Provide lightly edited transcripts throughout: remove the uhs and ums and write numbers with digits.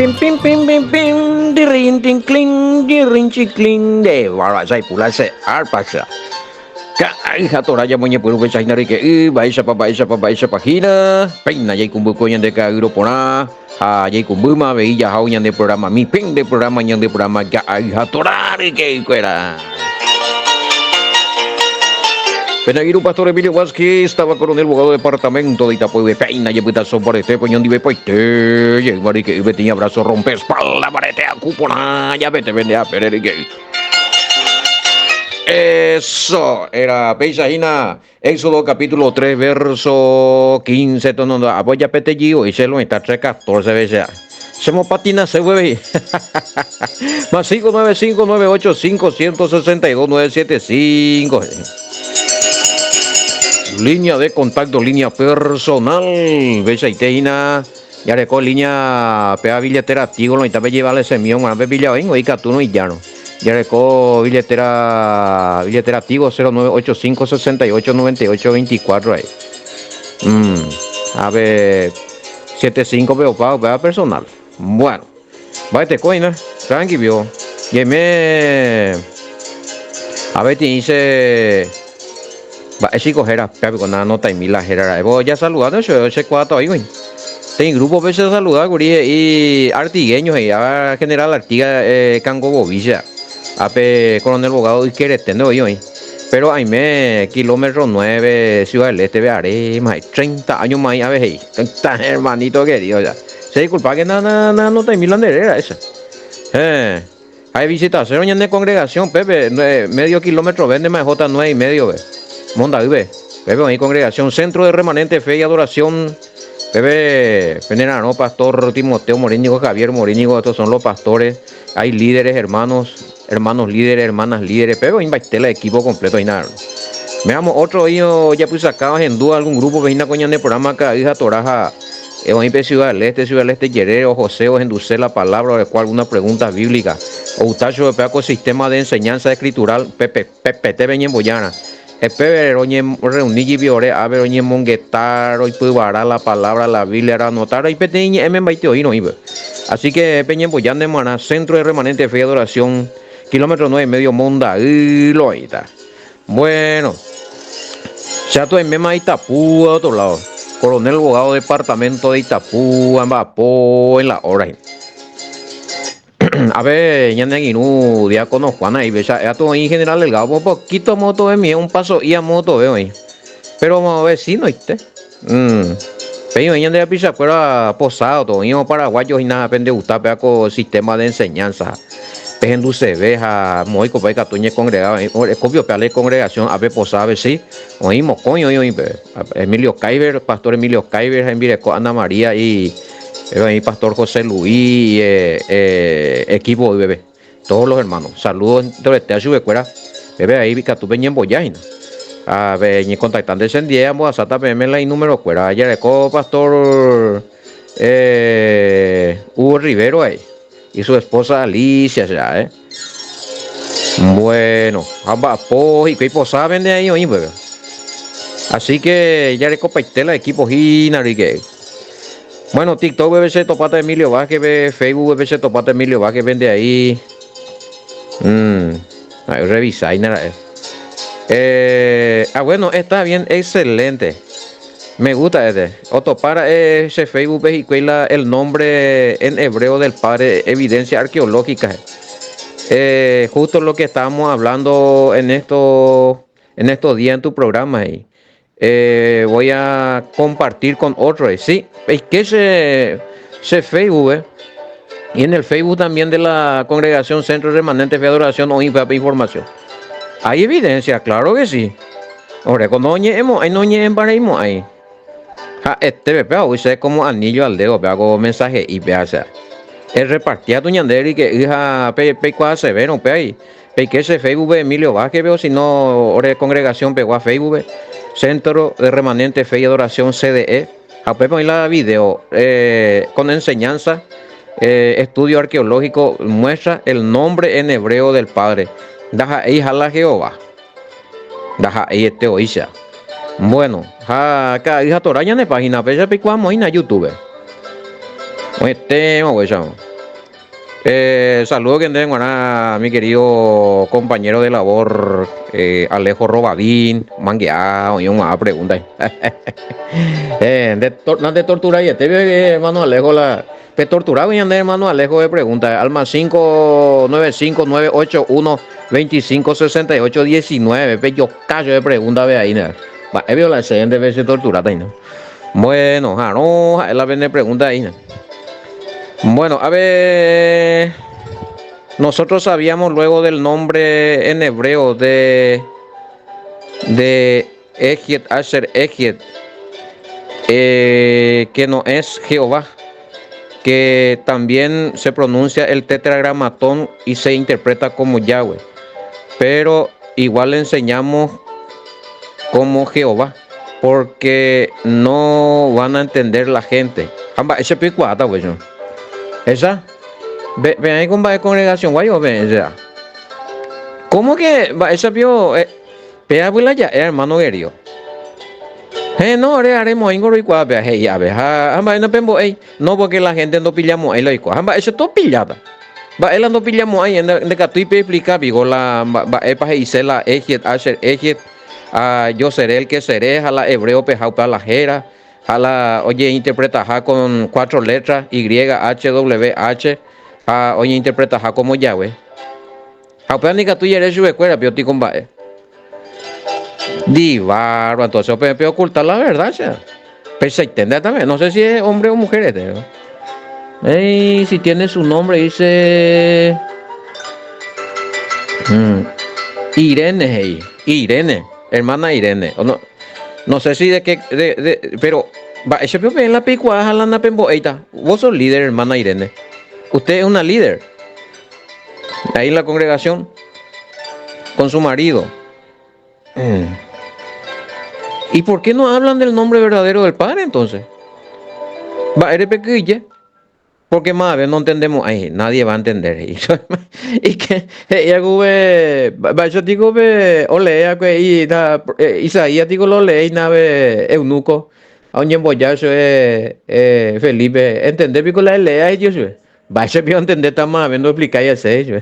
pim pim pim pim pim dirin ting kling dirin chikling de wala sai pula se arpaksa ka ai hatora ya moñe puru besai nari ke baisa pa hina peina yai kumbu ko nyande ka europona a yai kumbu ma ve ya hau nyande programa mi ping de programa nyande programa ka ai hatora ke kuera. Penaguiru Pastor Emilio Vázquez estaba coronel abogado de departamento de Itapuy de Peina y putazo por este poñón de Bepoite y el marique y tenía abrazo rompe espalda parete a cupona ya vete vende a pererique. Eso era Peisajina, Éxodo capítulo 3 verso 15 tono apoya petello y se lo está 14 veces. Somos patina se mueve. Más 595985162 Línea de contacto, línea personal. Besaiteina. Ya reco línea pea billetera tigo no itabe llevarle semión a bebilla vengo y catuno y llano. Ya reco billetera tigo 0985689824 ahí. A ver 75 veo pago vea personal. Bueno. Va este coina, tranquilo. Yeme. A ver te dice va ese cojera pero con una nota y mil la jera voy ya saludando ese cuatro ahí güey ten grupo veces saludar y artigueños y a general Artiga Cango Bovilla ape coronel abogado y quiere tener hoy pero hay me kilómetro 9 Ciudad del Este Bearé más 30 años más a ver tan hermanito querido ya se disculpa que nada nota y mil la negra esa hay visitación en de congregación Pepe medio kilómetro vende más J9 y medio ve Monda vive, Pepe, mi congregación, Centro de Remanente Fe y Adoración, Pepe, Venerano, Pastor Timoteo Morínigo, Javier Morínigo, estos son los pastores, hay líderes, hermanos líderes, hermanas líderes, Pepe, invité el equipo completo y nada. Veamos, otro día ya pues sacabas en duda algún grupo, vecina coña de programa que hija Toraja, Ciudad del Este, Llerero, José, o endulce la palabra, o alguna pregunta bíblica, o Utacho de Peaco, sistema de enseñanza escritural, Pepe, te ven en Boyana. Espere, oye, reuní y viore, a ver, oye, monguetar, hoy pubará la palabra, la Biblia, era anotar, y peteña, no iba. Así que, Peña, Boyán de Maná, Centro de Remanente Fe y Adoración, kilómetro 9,5, Monda, y Loita. Bueno, Chato en Mema, Itapú, a otro lado. Coronel abogado departamento de Itapú, Ambapo, en la hora. A ver, ya no diácono Juana y besa, a todo en general delgado, un poquito moto de mí, un paso y a moto veo ahí. Pero vamos a ver si no este. Pero ya de pisa fuera posado, todo y paraguayos y nada, pende usted peaco sistema de enseñanza. Pejen se veja, muy copa catuñe congregado, escopio peale congregación, a ver posada, a ver si. Oímos coño, Emilio Caiber, pastor Emilio Caiber, Envireco Ana María y ahí Pastor José Luis, equipo de bebé, todos los hermanos. Saludos entre este a su escuela. Bebé ahí vi que tú venías en Boyaina. A ver, ni contactando descendiamos a Sata PM la número fuera. Ayer recó Pastor Hugo Rivero ahí y su esposa Alicia ya, Bueno, ambas y que posada vende ahí hoy, bebé. Así que ya recó Paitela equipo Ginarique. Bueno, TikTok BBC Topata Emilio Vázquez, Facebook BBC Topata Emilio Vázquez vende ahí. Ahí revisa, nada. Bueno, está bien, excelente. Me gusta este. Otopara ese Facebook y el nombre en hebreo del padre, evidencia arqueológica. Justo lo que estábamos hablando en estos días en tu programa ahí. Voy a compartir con otros. Sí, es que ese Facebook, y en el Facebook también de la Congregación Centro Remanente de Adoración o información. Hay evidencia, claro que sí. Ahora, cuando hay no embaremos ahí. Hoy sé como anillo al dedo, vea como mensaje y vea, o sea. El repartía tu ñanderi que hija pe severo, pe ahí. Pe que ese Facebook Emilio Vázquez veo, si no, ahora congregación pegó a Facebook. Centro de Remanente Fe y Adoración CDE. Apemos la video con enseñanza, estudio arqueológico, muestra el nombre en hebreo del Padre. Daja hija la Jehová. Daja este oisha. Bueno, hija toraña de página, pero ya picuamos en YouTube. Este, Saludo que tengo a mi querido compañero de labor, Alejo Robadín, mangueado, y una pregunta. No te tortura y te ve, hermano Alejo, te torturaba y andé, hermano Alejo, de pregunta. Alma 595-959-2568-19. Pe yo callo de pregunta, ve ahí, ¿no? Va, he visto la siguiente vez se torturata ahí, ¿no? Bueno, no, la vende pregunta ahí, ¿no? Bueno, a ver. Nosotros sabíamos luego del nombre en hebreo de Ejiet, Asher Ejiet, que no es Jehová, que también se pronuncia el tetragramatón y se interpreta como Yahweh, pero igual le enseñamos como Jehová, porque no van a entender la gente. Ese picuata, pues, ¿no? Esa, ve ahí con la congregación, guayo, ve, esa. ¿Cómo que esa vio? Pea abuela ya, hermano querido. No, haremos ingoro y cuá, hey, ya, ve, amba, no pembo, no, porque la gente no pillamos ahí, lo igual, amba, eso todo pillada. Va, él no pillamos ahí, en el que estoy explicar, digo, la, va, epa, hice la ejet, asher, ejet, yo seré el que seré, a la hebreo, pejau, para la jera, a la, oye, interpreta ja con 4 letras, Y, H, W, H, oye, interpreta ja como Yahweh. Apenas ni que tú eres su escuela, pero te combate. Divarro, entonces puede ocultar la verdad, o sea. Pero se entiende también, no sé si es hombre o mujer este, ¿no? Si tiene su nombre, dice Irene, hey. Irene, hermana Irene. O no, no sé si de qué, pero va, ese pepe en la picuaja la napemboeita. Vos sos líder, hermana Irene. Usted es una líder. Ahí en la congregación, con su marido. ¿Y por qué no hablan del nombre verdadero del Padre entonces? Va, eres pequeño. Porque más no entendemos, nadie va a entender. Y que ya gube, yo digo, olea que Isaías digo lo leí nave eunuco, a un embollazo Felipe, entender pico la lea y Dios. Va a entender está más no explicar ya sé.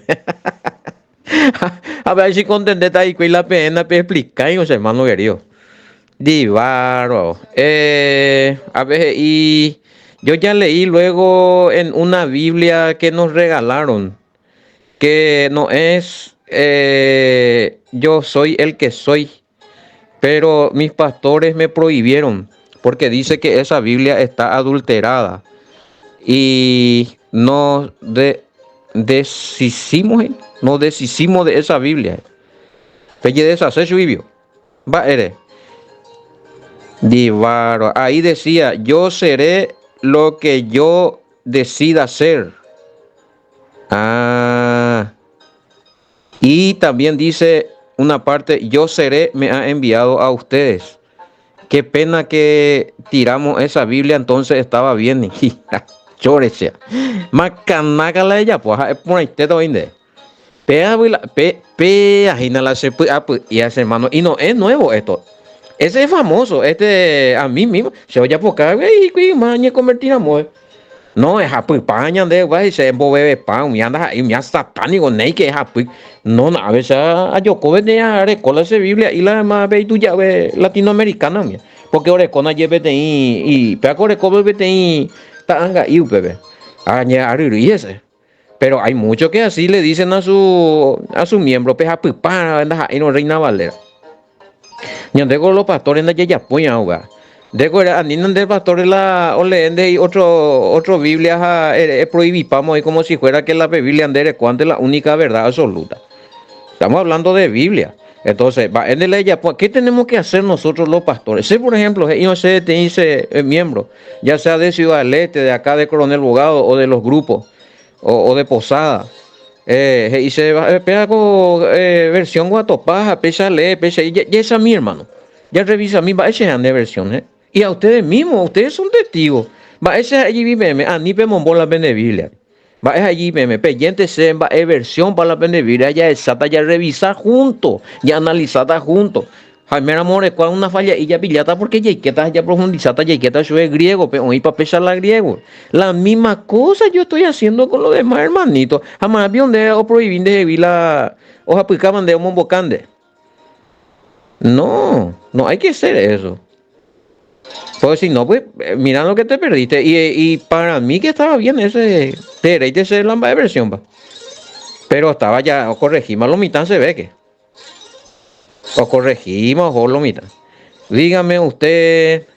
A ver si con entender está ahí la pena explicar, hermano querido. Divaro. A ver, y yo ya leí luego en una Biblia que nos regalaron, que no es yo soy el que soy, pero mis pastores me prohibieron, porque dice que esa Biblia está adulterada y nos deshicimos de esa Biblia. Pelle deshacer su Biblia. Va, eres. Divaro. Ahí decía, yo seré lo que yo decida ser. Y también dice una parte, yo seré, me ha enviado a ustedes. Qué pena que tiramos esa Biblia, entonces estaba bien. Chorecha. Macanaca la ella, pues, por ahí te doy de. Y ese hermano, y no es nuevo esto. Ese es famoso, a mí mismo, se oye por acá, y maña convertiramos. No, es paña de güey, se embobebe pan, me anda y me hasta pánico, nei que es no, a veces a yo de recola esa Biblia y la más ve tu llave latinoamericana, porque orecona llevete y peco recobre vete y tanga y bebé. Y ese. Pero hay muchos que así le dicen a su miembro, peja anda y no reina valera. Yo tengo los pastores en la puña ahoga. Deco a ni de pastores la o leen de otro Biblia prohibipamos y como si fuera que la Biblia andere cuando es la única verdad absoluta. Estamos hablando de Biblia. Entonces, va en ella, ¿qué tenemos que hacer nosotros los pastores? Si por ejemplo, yo sé, te dice miembro, ya sea de Ciudad del Este, de acá de Coronel Bogado o de los grupos o de Posada. Y se pega con versión guatopaja, pesa lee, pesa y ya esa mi hermano. Ya revisa mi, va ese de versión, y a ustedes mismos, ustedes son testigos. Va ese allí vive, ni pe mombo la Biblia. Va es allí me peyente se va versión para la Biblia, ya exacta, ya revisar juntos, ya analizada juntos. Jaime Ramore, ¿cuál una falla? Y ya pillata porque ya que ya profundizada, ya que yo es griego, pero hoy para pesar la griego. La misma cosa yo estoy haciendo con los demás hermanitos. Jamás había donde o prohibir de vila o aplicaban de un bocande. No, no hay que hacer eso. Pues si no, pues mira lo que te perdiste. Y para mí que estaba bien ese derecho de ser la versión, va. Pero estaba ya, o corregimos lo mitad se ve que. O corregimos o lo mitad. Dígame usted,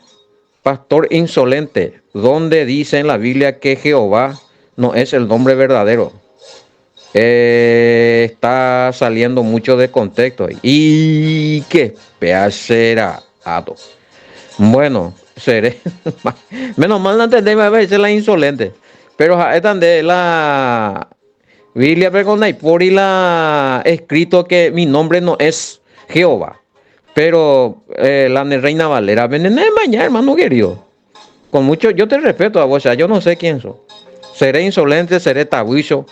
pastor insolente, ¿dónde dice en la Biblia que Jehová no es el nombre verdadero? Está saliendo mucho de contexto. Y qué pedacera. Bueno, seré. Menos mal no entendemos a veces la insolente. Pero esta de la Biblia perdona y por la escrito que mi nombre no es Jehová. Pero la Reina Valera, venene mañana, hermano querido. Con mucho, yo te respeto a vos, o sea, yo no sé quién soy. Seré insolente, seré tabuizo,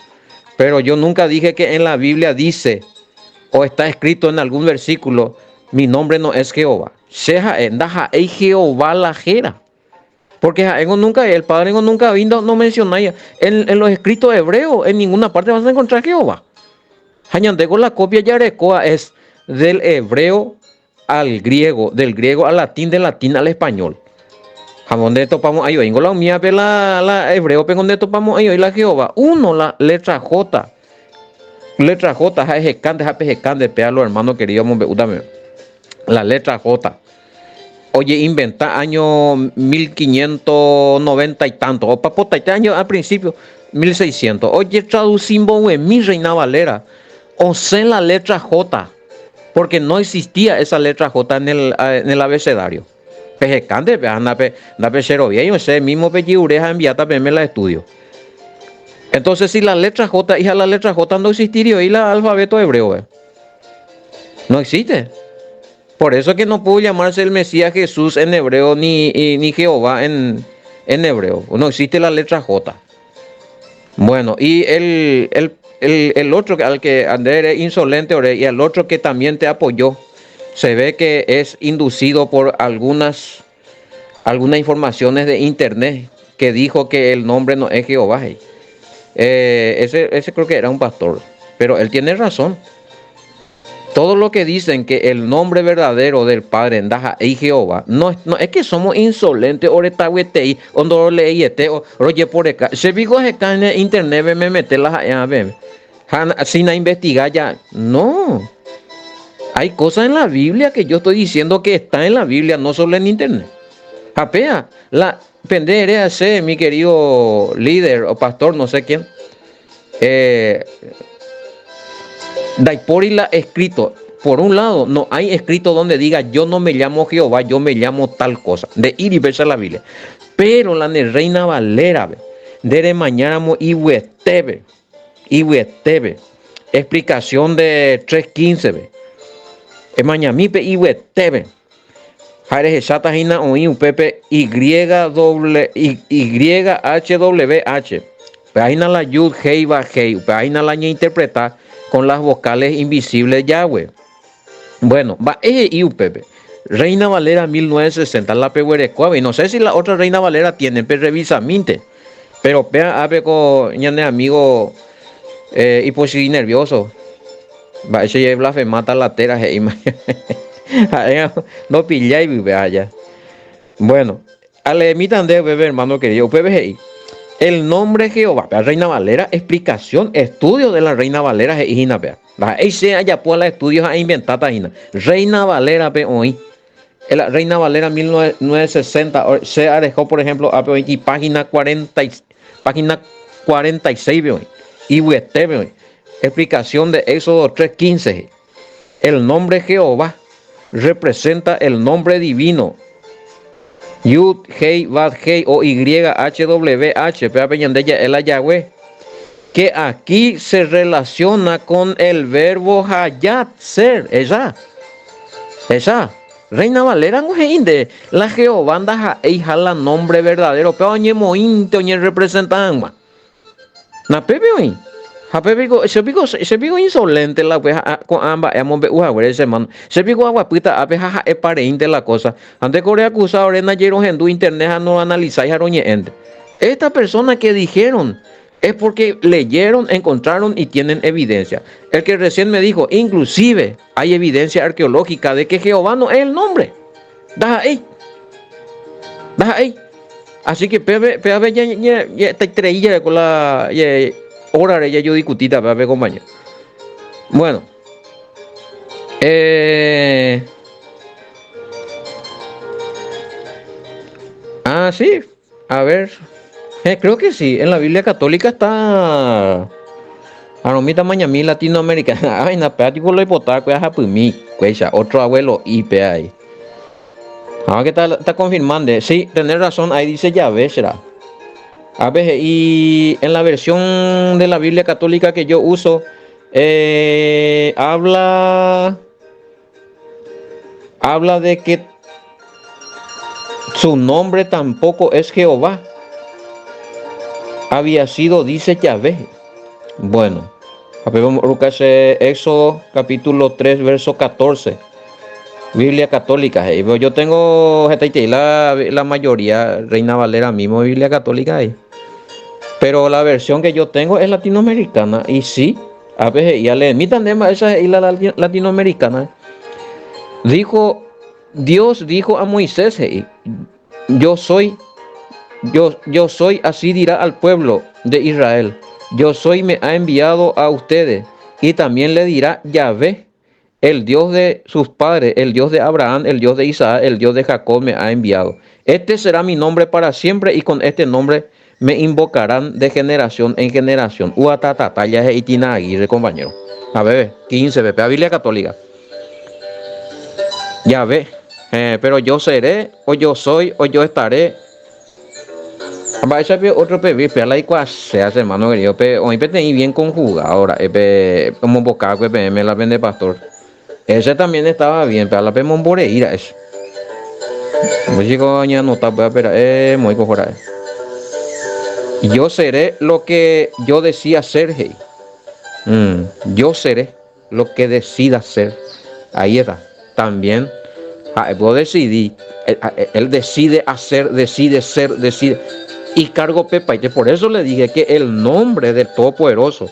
pero yo nunca dije que en la Biblia dice o está escrito en algún versículo, mi nombre no es Jehová. Seja endaja ei Jehová la jera. Porque el Padre nunca vino, no menciona en los escritos hebreos, en ninguna parte vas a encontrar Jehová. Hañandego la copia yarecoa es del hebreo al griego, del griego al latín, del latín al español. ¿Dónde topamos ahí? Vengo la mía, la hebreo, pero ¿dónde topamos ahí? La Jehová. Uno, la letra J. Letra J, jajecande, pealo, hermano querido, la letra J. Oye, inventa año 1590 y tanto, o papota, este año al principio, 1600. Oye, traducimos en mi Reina Valera, o sea, la letra J, porque no existía esa letra J en el abecedario. Pejecante, anda pechero bien, ese mismo pechiureja enviata me la estudio. Entonces, si la letra J, hija, la letra J no existiría, y el alfabeto hebreo, no existe. Por eso que no pudo llamarse el Mesías Jesús en hebreo, ni Jehová en hebreo. No existe la letra J. Bueno, y el otro al que Andrés es insolente, y el otro que también te apoyó, se ve que es inducido por algunas informaciones de internet que dijo que el nombre no es Jehová. Ese creo que era un pastor, pero él tiene razón. Todo lo que dicen que el nombre verdadero del Padre Endaja y Jehová, no es que somos insolentes, oretahuetei, ondoroleyete, oye por acá. Se dijo acá en internet, me mete las sin investigar ya. No. Hay cosas en la Biblia que yo estoy diciendo que están en la Biblia, no solo en internet. Japea, la pendeja ese, mi querido líder o pastor, no sé quién. Daiporila escrito, por un lado, no hay escrito donde diga yo no me llamo Jehová, yo me llamo tal cosa, de ir y verse la Biblia. Pero la de Reina Valera, de mañana Ihuetebe, explicación de 3.15, Mañamipe Ihuetebe, Jares Exata Gina o Pepe YHWH, Página la Yud Hei Bajei, página la interpretar con las vocales invisibles Yahweh. Bueno, va Pepe. Reina Valera 1960, la pehuerecuave. Y no sé si la otra Reina Valera tiene, pero revisa minte. Pero vea, con ñane amigo y pues si nervioso. Va, ese ya blasfemata la tera, no pilláis, vea ya. Bueno, alemitan de bebé, hermano querido, Pepe. El nombre Jehová, Reina Valera, explicación, estudio de la Reina Valera, ese allá por la estudios a inventar, Reina Valera, hoy. La Reina Valera 1960 se alejó, por ejemplo, a página 46, y explicación de Éxodo 3.15. El nombre Jehová representa el nombre divino. Yud, Hei, Bad, Hei o YHWH, el Yahweh, que aquí se relaciona con el verbo Hayat, ser, esa. Reina Valera no es de la Jehová anda hija la nombre verdadero, pero oñe mointe oñe representan na pepe hoy. Se pico insolente la pues con ambas hemos ve ese man. Se pico agua puta ape jaja es pareinte la cosa. Ante Corea acusado arena yero en internet no analizáis ente. Estas personas que dijeron es porque leyeron, encontraron y tienen evidencia. El que recién me dijo, inclusive hay evidencia arqueológica de que Jehová no es el nombre. Deja ahí. Deja ahí. Así que PB ya está traída con la hora ya yo discutida PB compañero. Bueno. Sí. A ver. Creo que sí. En la Biblia católica está Aromita Mañamí Latinoamericana. Ay, na práctico lo hipotar que es mi cuecha. Otro abuelo IP ahí. Ahora que está confirmando. Sí, tener razón. Ahí dice Yahvé será. A ver, y en la versión de la Biblia católica que yo uso, habla de que su nombre tampoco es Jehová. Había sido, dice Yahvé. Bueno, vamos a buscar Éxodo capítulo 3, verso 14. Biblia católica. Yo tengo la mayoría, Reina Valera mismo, Biblia católica ahí. Pero la versión que yo tengo es latinoamericana. Y sí, a veces ya le emitan esa isla latinoamericana. Dios dijo a Moisés, yo soy, así dirá al pueblo de Israel. Yo soy, me ha enviado a ustedes. Y también le dirá Yahvé, el Dios de sus padres, el Dios de Abraham, el Dios de Isaac, el Dios de Jacob me ha enviado. Este será mi nombre para siempre y con este nombre me invocarán de generación en generación. Uatatata, ya es Itina Aguirre, compañero. A ver, 15, la Biblia católica. Ya ve, pero yo seré, o yo soy, o yo estaré. Va a ser otro pebi, pero la igual se hace hermano querido, pero hoy tenéis bien conjugado ahora, como boca que me la vende pastor. Ese también estaba bien, pero la pemos por ir a eso. Pues chico, ya no está, voy a esperar, muy cojones. Yo seré lo que yo decía ser, hey. Yo seré lo que decida ser. Ahí está. También puedo decidir. Él decide hacer, decide ser, decide. Y cargo pepa. Y por eso le dije que el nombre del Todopoderoso,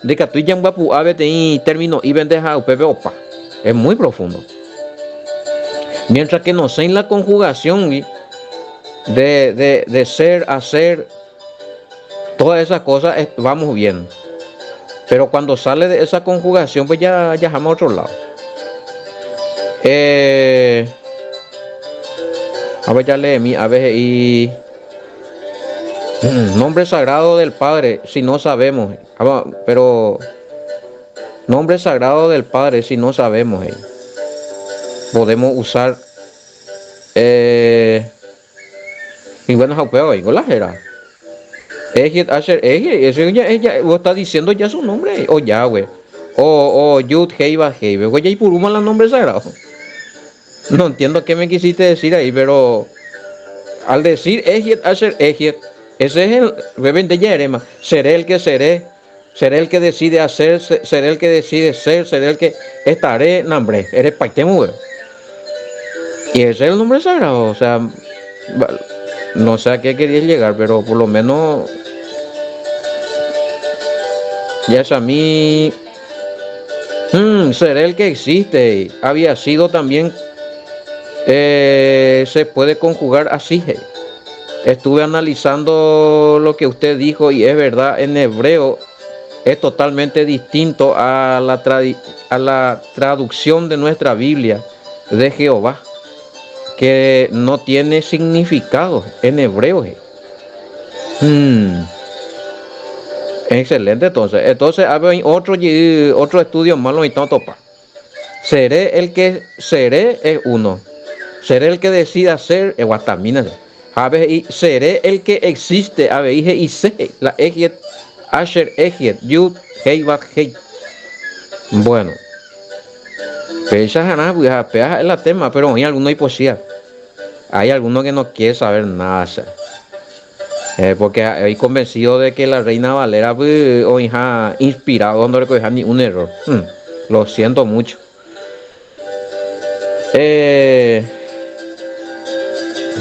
de que tú ya guapu avete y término y bendeja pepe opa, es muy profundo. Mientras que no sé en la conjugación de ser, hacer, todas esas cosas vamos bien. Pero cuando sale de esa conjugación, pues ya vamos a otro lado. A ver, ya leí, a ver, y nombre sagrado del Padre, si no sabemos, pero nombre sagrado del Padre, si no sabemos, podemos usar, y bueno, jaupeo, y la jera. Ella está diciendo ya su nombre, o Yahweh, o Yud Heiba Heibe, oye, y Puruma el nombre sagrado. No entiendo qué me quisiste decir ahí, pero al decir Ejiet Asher Ejiet, ese es el bebé de Yerema, seré el que seré el que decide hacer, seré el que decide ser, seré el que estaré, nombre, eres Paitemu. Y ese es el nombre sagrado, o sea, no sé a qué querías llegar, pero por lo menos ya es a mí. Seré el que existe, había sido también, se puede conjugar así. Estuve analizando lo que usted dijo y es verdad, en hebreo es totalmente distinto a la traducción de nuestra Biblia de Jehová, que no tiene significado en hebreo. Excelente, entonces hay otro estudio malo y topa. Seré el que seré es uno. Seré el que decida ser es guatamina. A ver, y seré el que existe. A ver, y sé la Ejiet, Asher Ejiet, Yud, Hei, Bat, Hei. Bueno, pecha es la tema, pero hay algunos hay poesía. Hay algunos que no quieren saber nada. Porque estoy convencido de que la Reina Valera pues, hoy ha inspirado, no recoge ni un error. Lo siento mucho. Eh,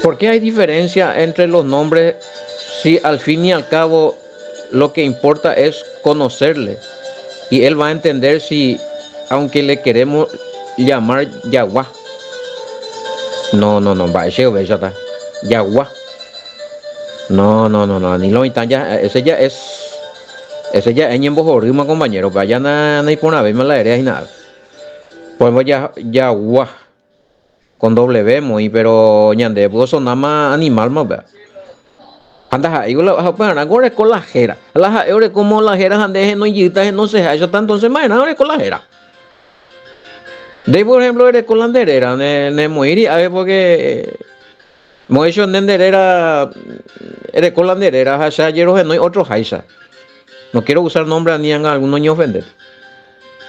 ¿Por qué hay diferencia entre los nombres si al fin y al cabo lo que importa es conocerle? Y él va a entender si, aunque le queremos llamar Yaguá. No, va, ese ya está. Yaguá. No, ni lo intentan ya, ese ya es en Bojorima, compañero, vaya no hay por una vez me la heredas y nada. Pues ya, Yaguá, con doble B, muy, pero ñande, vos son nada más animal, más vea. Anda, yo la ahora con la jera. La ahora como la jera ande no yita, no se ha hecho tanto, entonces más ahora con la jera. De por ejemplo, eres con la anderera, ne muiri, a ver, porque mo hecho nenderera, eres con la anderera, ya ayer no hay otro jaisa. No quiero usar nombre ni en alguno ni ofender.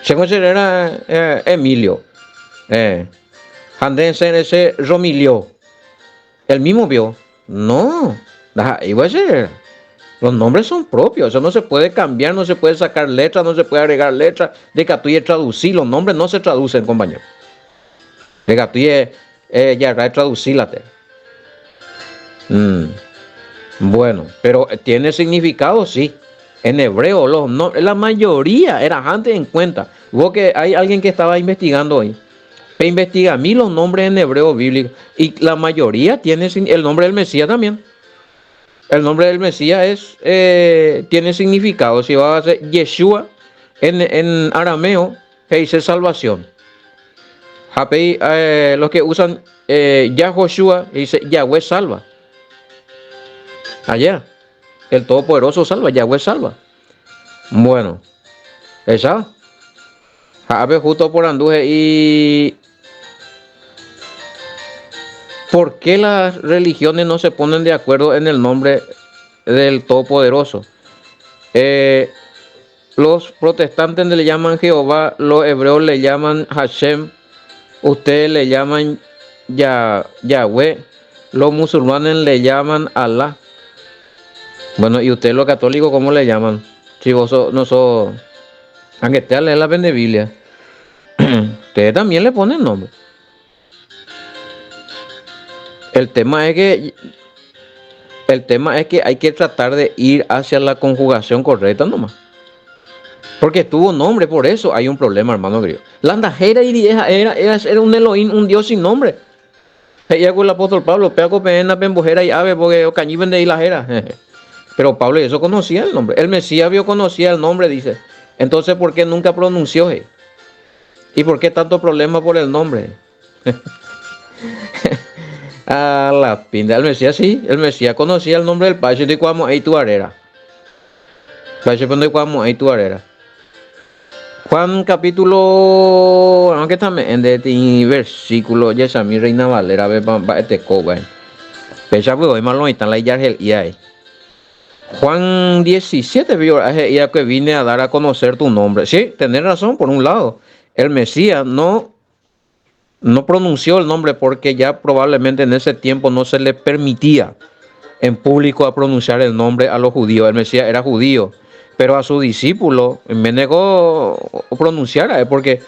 Se considera Emilio. Anden ese Romilio. ¿El mismo vio? No. Iba a ser. Los nombres son propios. Eso no se puede cambiar, no se puede sacar letras, no se puede agregar letras. De que tú traducir. Los nombres no se traducen, compañero. De que tú ya traducílate. Bueno, pero tiene significado, sí. En hebreo, la mayoría era antes en cuenta. Hubo que hay alguien que estaba investigando hoy. Que investiga a mí los nombres en hebreo bíblico. Y la mayoría tiene el nombre del Mesías también. El nombre del Mesías tiene significado. Si va a ser Yeshua, en arameo, se dice salvación. Los que usan Yahoshua, dice Yahweh salva. Allá. El Todopoderoso salva, Yahweh salva. Bueno, esa. A ver, justo por anduje. Y ¿por qué las religiones no se ponen de acuerdo en el nombre del Todopoderoso? Los protestantes le llaman Jehová, los hebreos le llaman Hashem, ustedes le llaman Yahweh, los musulmanes le llaman Alá. Bueno, ¿y ustedes los católicos cómo le llaman? Si vos no sos, aunque te leer la Biblia, ustedes también le ponen nombre. El tema es que hay que tratar de ir hacia la conjugación correcta nomás. Porque tuvo nombre, por eso hay un problema, hermano griego. La andajera era un Elohim, un Dios sin nombre. Ella con el apóstol Pablo, pego pena, pembujera y ave, porque cañí vende y la jera. Pero Pablo eso conocía el nombre. El Mesías conocía el nombre, dice. Entonces, ¿por qué nunca pronunció? ¿Y por qué tanto problema por el nombre? A la pinta. El Mesías sí, el Mesías conocía el nombre del Padre de cuamo ahí tu arera. Padre de cuamo ahí tu arera. Juan capítulo, aunque también en este versículo ya se mi Reina Valera ve para este coba. Pesa pues hoy malo están la yargel y ahí. Juan 17 vio ya que vine a dar a conocer tu nombre. Sí, tenés razón por un lado. El Mesías no pronunció el nombre porque ya probablemente en ese tiempo no se le permitía en público a pronunciar el nombre a los judíos. El Mesías era judío, pero a su discípulo me negó pronunciar, porque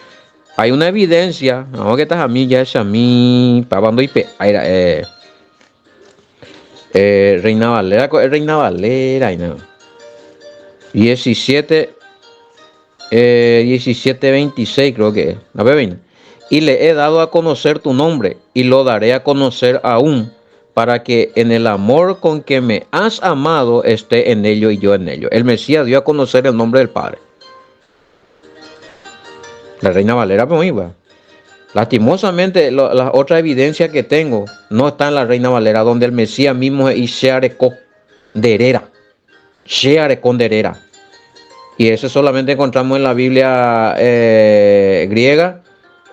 hay una evidencia. No, que estás a mí, ya es a mí, pavando y Reina Valera, Reina Valera, y no. 17:26 creo que es. A ver, ven. Y le he dado a conocer tu nombre y lo daré a conocer aún, para que en el amor con que me has amado esté en ello y yo en ello. El Mesías dio a conocer el nombre del Padre. La Reina Valera me iba. Lastimosamente, la otra evidencia que tengo no está en la Reina Valera, donde el Mesías mismo es Sheareco de Herera. Shearecón de Herera. Y eso solamente encontramos en la Biblia griega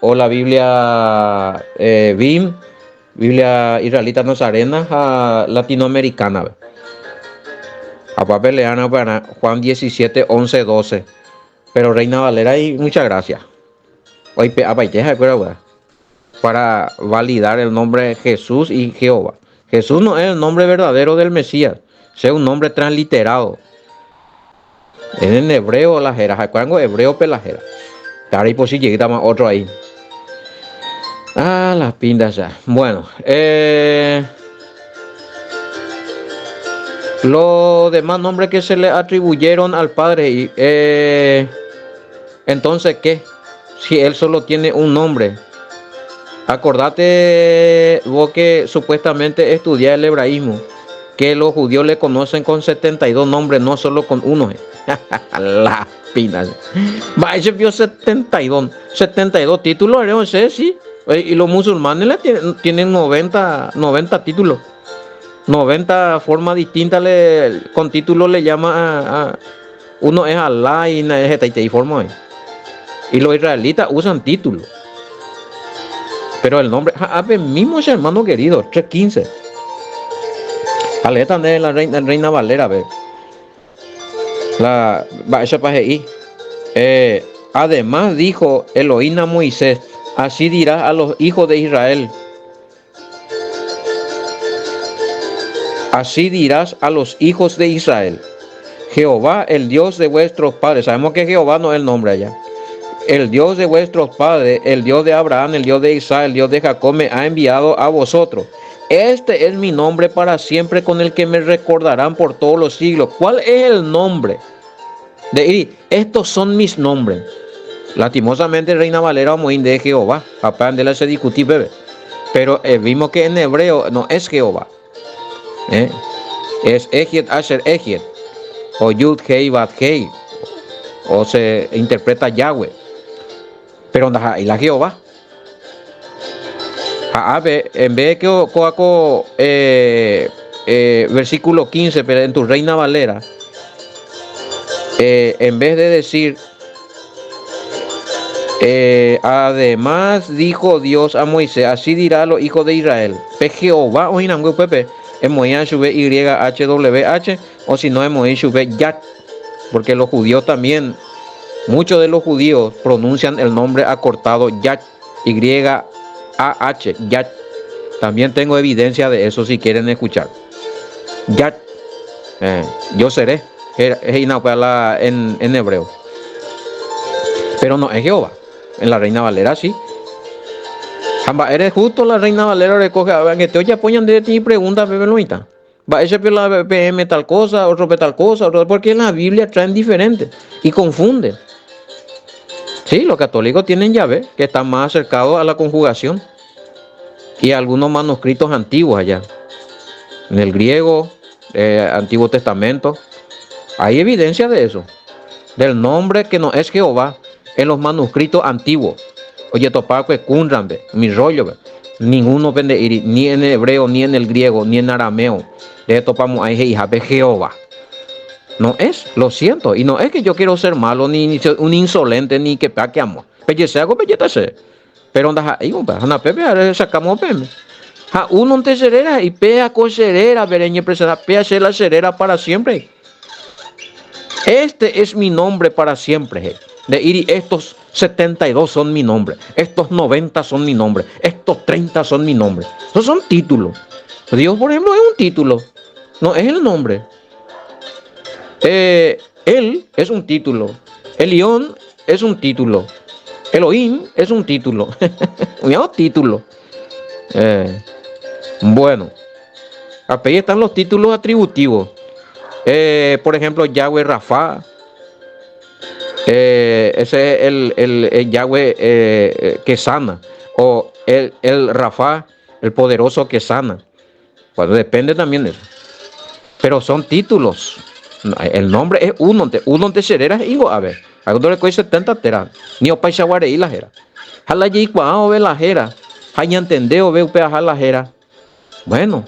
o la Biblia BIM, Biblia israelita nazarena latinoamericana. A papel leana para Juan 17, 11, 12. Pero Reina Valera, y muchas gracias. Hoy para validar el nombre de Jesús y Jehová. Jesús no es el nombre verdadero del Mesías. sea un nombre transliterado. En hebreo la jera, cuando hebreo pelajera. Ahí por si llega más otro ahí. Ah, las pintas ya. Bueno, los demás nombres que se le atribuyeron al Padre, entonces, ¿qué? Si él solo tiene un nombre. Acordate vos que supuestamente estudia el hebraísmo, que los judíos le conocen con 72 nombres, no solo con uno. La pina. Va, ese vio 72 títulos, no sé, sí. Y los musulmanes tienen 90 títulos. 90 formas distintas con títulos le llama uno es Alá y es forma. Y los israelitas usan títulos. Pero el nombre, mismo ese hermano querido, 315. Aleta de la reina Valera, ve. Además dijo Elohim a Moisés, así dirás a los hijos de Israel. Así dirás a los hijos de Israel. Jehová, el Dios de vuestros padres. Sabemos que Jehová no es el nombre allá. El Dios de vuestros padres, el Dios de Abraham, el Dios de Isaac, el Dios de Jacob, me ha enviado a vosotros. Este es mi nombre para siempre, con el que me recordarán por todos los siglos. ¿Cuál es el nombre? Estos son mis nombres. Lastimosamente, Reina Valera Moín de Jehová. Papá, de se discutí, bebé. Pero vimos que en hebreo no es Jehová. Es Ejiet Asher Ejiet. O Yud Hei Bat Hei. O se interpreta Yahweh. Pero y la Jehová. En vez de que versículo 15, pero en tu Reina Valera, en vez de decir, además dijo Dios a Moisés, así dirá a los hijos de Israel, Jehová o Inangu Pepe, en Moisés sube YHWH, o si no en Moisés sube Yat, porque los judíos también, muchos de los judíos pronuncian el nombre acortado Yat, YAH, Yat. También tengo evidencia de eso si quieren escuchar. Yat, yo seré, en hebreo. Pero no es Jehová. En la Reina Valera sí. Eres justo la Reina Valera recoge, que te oye apoyan de ti y pregunta, bebé Luita. Va ese la PM tal cosa, otro tal cosa, porque en la Biblia traen diferentes y confunden. Sí, los católicos tienen llave que están más acercados a la conjugación y algunos manuscritos antiguos allá. En el griego, Antiguo Testamento, hay evidencia de eso, del nombre que no es Jehová en los manuscritos antiguos. Oye, topaco es Kunrambe, mi rollo, ninguno vende ni en hebreo, ni en el griego, ni en arameo. De topamos ahí hija de Jehová. No es, lo siento, y no es que yo quiero ser malo, ni un insolente, ni que paque amo. Pero anda ahí, anda pepe, sacamos peme. Uno te serera y pea coserera, vereñe presera, pea ser la serera para siempre. Este es mi nombre para siempre. De ir estos 72 son mi nombre, estos 90 son mi nombre, estos 30 son mi nombre. Esos son títulos. Dios, por ejemplo, es un título, no es el nombre. Él es un título. Elión es un título. Elohim es un título. Un título. Bueno, ahí están los títulos atributivos. Por ejemplo, Yahweh Rafa. Ese es el Yahweh que sana. O el Rafa, el poderoso que sana. Bueno, depende también de eso. Pero son títulos. El nombre es uno de serera higo a ver. Algo le coge 70 teras. Ni o paishaguare y la jera. Jala y cuao ve la jera. Hay entendeo ve upea la jera. Bueno.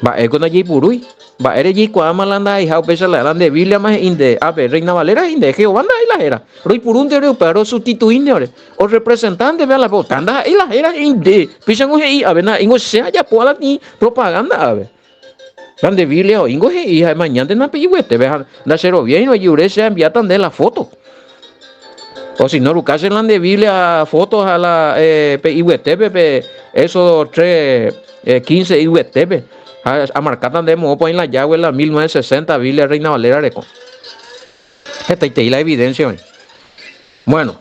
Va ego no y purui. Va ere y cuao malanda y hau pesa la de Biblia más inde. A ver, Reina Valera inde Jehová y la jera. Rui purun de pero sustituinde o representante ve la botanda y la jera inde. Pisan y a ver na ingo sea ya poala ni propaganda a ver. De Biblia o ingo y mañana na peyuete vean na cero bien o yure se enviatan de la foto. O si no lucas en la de Biblia fotos a la peyuete eso 3 15 iuete A marcar de modo en la llave la 1960 Biblia Reina Valera Areco. Esta y la evidencia hoy. Bueno,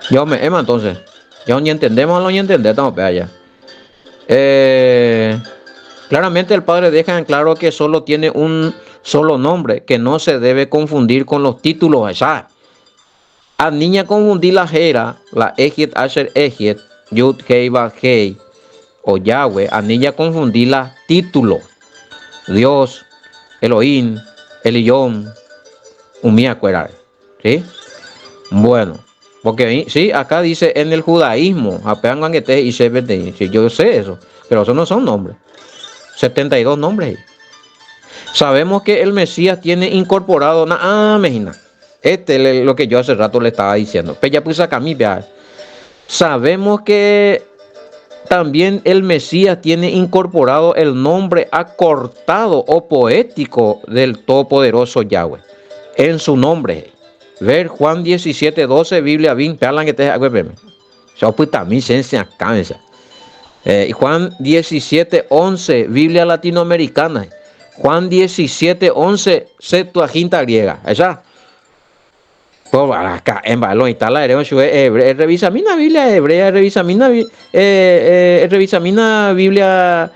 yo me ema entonces. Ya ni entendemos, no ni entendemos, estamos allá. Claramente el Padre deja en claro que solo tiene un solo nombre, que no se debe confundir con los títulos allá. A niña confundí la Jera, la Ejiet Asher Ejiet, Yud Hei Ba Hei, o Yahweh, a niña confundí la título. Dios, Elohim, Eliyom, Umía Cuerar. ¿Sí? Bueno, porque sí, acá dice en el judaísmo, y yo sé eso, pero esos no son nombres. 72 nombres. Sabemos que el Mesías tiene incorporado Mejina. Este es lo que yo hace rato le estaba diciendo. Pero ya puse acá mi viaje. Sabemos que también el Mesías tiene incorporado el nombre acortado o poético del Todopoderoso Yahweh en su nombre. Ver Juan 17:12, Biblia 20, hablan que te acuerden. Juan 17:11, Biblia latinoamericana. Juan 17:11, Septuaginta griega. ¿Esa? Pues acá en balón está la revisamina Biblia hebrea, revisamina Biblia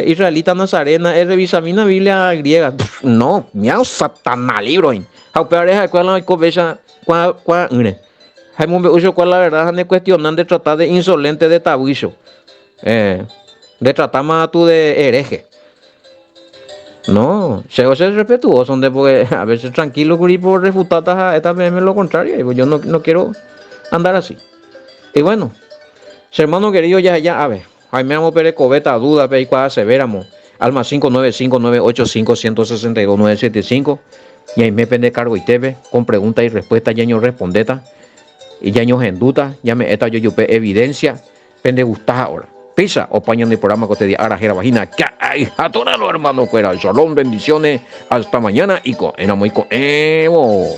israelita nazarena, revisamina Biblia griega. No, miau satana libro. Aupeareja cuál la cobecha cuál cuál la verdad ne cuestionan de tratar de insolente de tabuicho. De tratar más tú de hereje. No, llego a ser respetuoso, donde porque a veces tranquilo por refutar esta vez lo contrario, yo no quiero andar así. Y bueno, hermano querido, ya, a ver, Jaime Amo Pérez Coveta, duda, pe, cuál severamos, alma 595985162-975, y ahí me pende cargo y teve, con pregunta y respuesta, ya yo respondeta, y ya yo en duda, ya me esta yo evidencia, pende gustas ahora. Pisa, opañan el programa que te di Arajera Vagina. Que hay a todos los hermanos fuera. Shalom, bendiciones. Hasta mañana y con Evo.